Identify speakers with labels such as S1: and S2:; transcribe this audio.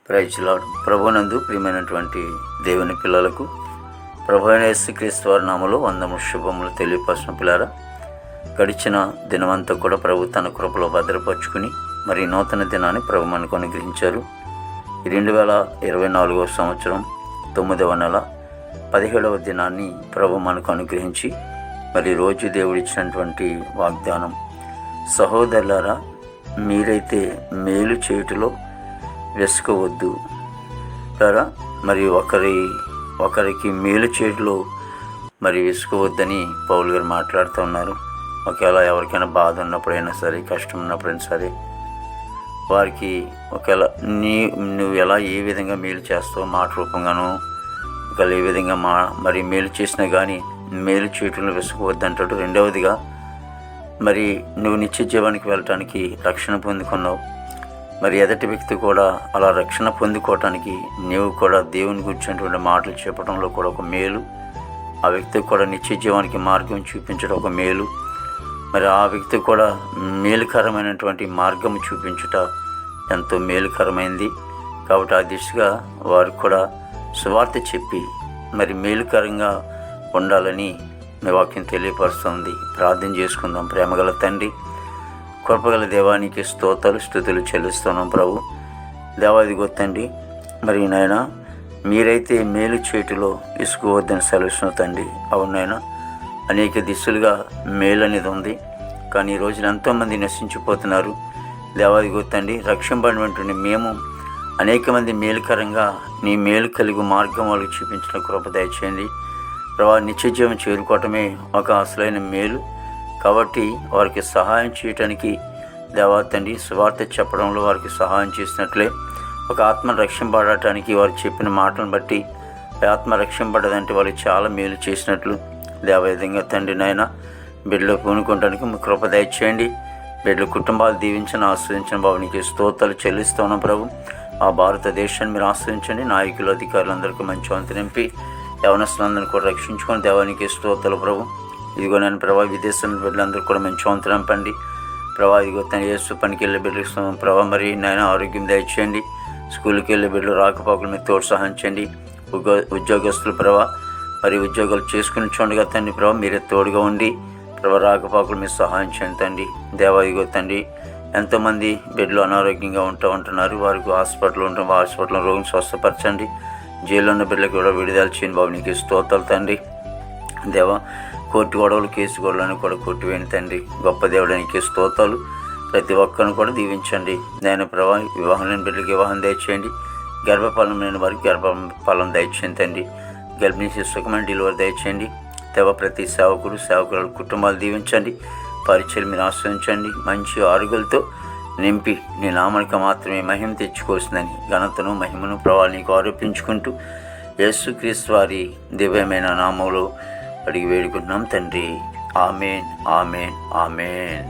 S1: Praise lord. ప్రభునందు ప్రియమైనటువంటి దేవుని పిల్లలకు ప్రభు అయిన యేసుక్రీస్తు వారి నామములో వందములు శుభములు తెలియపరచిన పిల్లారా, గడిచిన దినమంతా కూడా ప్రభు తన కృపలో భద్రపరుచుకుని మరి నూతన దినాన్ని ప్రభు మనకు అనుగ్రహించారు. 2024 సంవత్సరం 9వ నెల 17వ దినాన్ని ప్రభు మనకు అనుగ్రహించి మరి రోజు దేవుడిచ్చినటువంటి వాగ్దానం, సహోదరులారా మీరైతే మేలు చేయుటలో వెసుకవద్దు కదా. మరి ఒకరికి మేలు చేయడంలో మరి వెసుకవద్దని పౌలు గారు మాట్లాడుతూ ఉన్నారు. ఒకవేళ ఎవరికైనా బాధ ఉన్నప్పుడైనా సరే, కష్టం ఉన్నప్పుడైనా సరే, వారికి ఒకవేళ నువ్వు ఏ విధంగా మేలు చేస్తావో మాట రూపంగానో, ఒకవేళ ఏ విధంగా మరి మేలు చేసినా కానీ మేలు చేయటంలో వెసుకవద్దు అంటాడు. రెండవదిగా మరి నువ్వు నిత్య జీవానికి వెళ్ళటానికి రక్షణ పొందుకున్నావు. మరి ఎదటి వ్యక్తి కూడా అలా రక్షణ పొందుకోవటానికి నీవు కూడా దేవుని గురించినటువంటి మాటలు చెప్పడంలో కూడా ఒక మేలు, ఆ వ్యక్తికి కూడా నిత్య జీవానికి మార్గం చూపించడం ఒక మేలు, మరి ఆ వ్యక్తి కూడా మేలుకరమైనటువంటి మార్గం చూపించుట ఎంతో మేలుకరమైంది. కాబట్టి ఆ దిశగా వారికి కూడా సువార్త చెప్పి మరి మేలుకరంగా ఉండాలని మీ వాక్యం తెలియపరుస్తుంది. ప్రార్థన చేసుకుందాం. ప్రేమగల తండ్రి, కృపగల దేవానికి స్తోత్రాలు స్తుతులు చెల్లిస్తున్నాం. ప్రభు దేవాదిగో తండ్రి, మరి నాయన మీరైతే మేలు చేటులో ఇసుకోవద్దని సెలవుస్తున్న తండ్రి. అవునైనా అనేక దిశలుగా మేలు అనేది ఉంది, కానీ ఈ రోజున ఎంతోమంది నశించిపోతున్నారు. దేవాదిగో తండ్రి, రక్షింపబడినటువంటి మేము అనేక మంది మేలుకరంగా నీ మేలు కలిగి మార్గం వాళ్ళకి చూపించిన కృప దయచేయండి. ప్రభా, నిత్యజీవం చేరుకోవటమే ఒక అసలైన మేలు. కాబట్టి వారికి సహాయం చేయటానికి దేవా తండ్రి సువార్త చెప్పడంలో వారికి సహాయం చేసినట్లే ఒక ఆత్మ రక్షింపబడటానికి వారు చెప్పిన మాటలను బట్టి ఆత్మ రక్షింపబడదంటే వారికి చాలా మేలు చేసినట్లు దేవావిధంగా తండ్రి నాయన బిడ్డలు పూనుకోవడానికి మీ కృప దయచేయండి. బిడ్డల కుటుంబాలు దీవించిన ఆశ్రయించిన భావనికి స్తోత్రాలు చెల్లిస్తున్నాం. ప్రభు, ఆ భారతదేశాన్ని మీరు ఆశ్రయించండి. నాయకులు అధికారులందరికీ మంచి వంతు నింపి యవనస్తులందరినీ కూడా రక్షించుకొని దేవానికి స్తోత్రాలు. ప్రభు, ఇదిగో నేను ప్రభా విదేశంలో బిడ్డలందరూ కూడా మంచి వంతు నింపండి. ప్రభా ఇదిగో తన యేసు పనికి వెళ్ళే బిడ్డలు ప్రభా మరి నాయన ఆరోగ్యం దయచేయండి. స్కూల్కి వెళ్ళే బిడ్డలు రాకపోకలు మీరు ప్రోత్సహించండి. ఉద్యోగస్తులు ప్రభా మరి ఉద్యోగాలు చేసుకుని చూడగా తండ్రి ప్రభా మీరే తోడుగా ఉండి ప్రభా రాకపోకలు మీరు సహాయం చేయండి తండ్రి. దేవా ఇదిగో తండ్రి, ఎంతోమంది బిడ్డలు అనారోగ్యంగా ఉంటున్నారు. వారికి హాస్పిటల్లో రోగిని స్వస్థపరచండి. జైల్లో ఉన్న బిడ్డలకు కూడా విడుదల చేయండి. బాబు నీకు స్తోత్రాలు తండ్రి. దేవా కోర్టు గొడవలు, కేసు గొడవలను కూడా కొట్టివేయండి తండ్రి. గొప్ప దేవుడానికి స్తోత్రాలు. ప్రతి ఒక్కరిని కూడా దీవించండి. నేను ప్రభా వివాహం లేని బిడ్డలకి వివాహం దయచేయండి. గర్భఫలం లేని వారికి గర్భఫలం దయచేయండి తండ్రి. గర్భిణీ సుఖమైన డెలివరీ దయచేయండి. దేవ ప్రతి సేవకురాలు కుటుంబాలు దీవించండి. పరిచయం మీరు ఆశ్రయించండి. మంచి ఆరోగ్యాలతో నింపి నీ నామానికి మాత్రమే మహిమ తెచ్చుకోవస్తుందని ఘనతను మహిమను ప్రభావం నీకు ఆరోపించుకుంటూ యేసుక్రీస్తు వారి దివ్యమైన నామంలో అడిగి వేడుకుంటున్నాం తండ్రి. ఆమేన్, ఆమేన్, ఆమేన్.